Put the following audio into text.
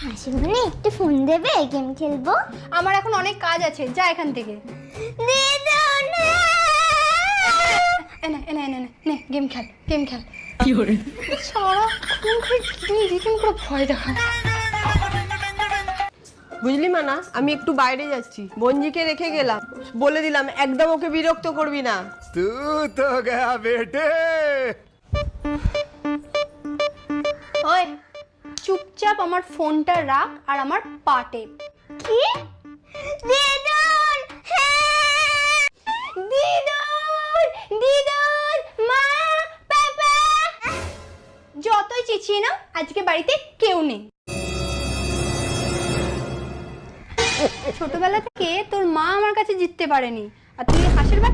মাসিমণি একটু ফোন দেবে, গেম খেলবো। আমার এখন অনেক কাজ আছে, যা এখান থেকে। এনে এনে এনে নে, গেম খেল, গেম খেল। সারাক্ষণ করে ভয় দেখায়। বুঝলি মানা, আমি একটু বাইরে যাচ্ছি, বঞ্জিকে রেখে গেলাম, বলে দিলাম একদম ওকে বিরক্ত করবি না। तू तो गया बेटे। ওই চুপচাপ আমার ফোনটা রাখ আর আমার পাটে। কি? দিদুন, দিদুন, দিদুন, মা, পাপা। যতই চেঁচিয়ে নাও, আজকে বাড়িতে কেউ নেই। ছোটবেলা থেকে তোর মা আমার কাছে জিততে পারেনি, আর তুই হাঁসের বাচ্চা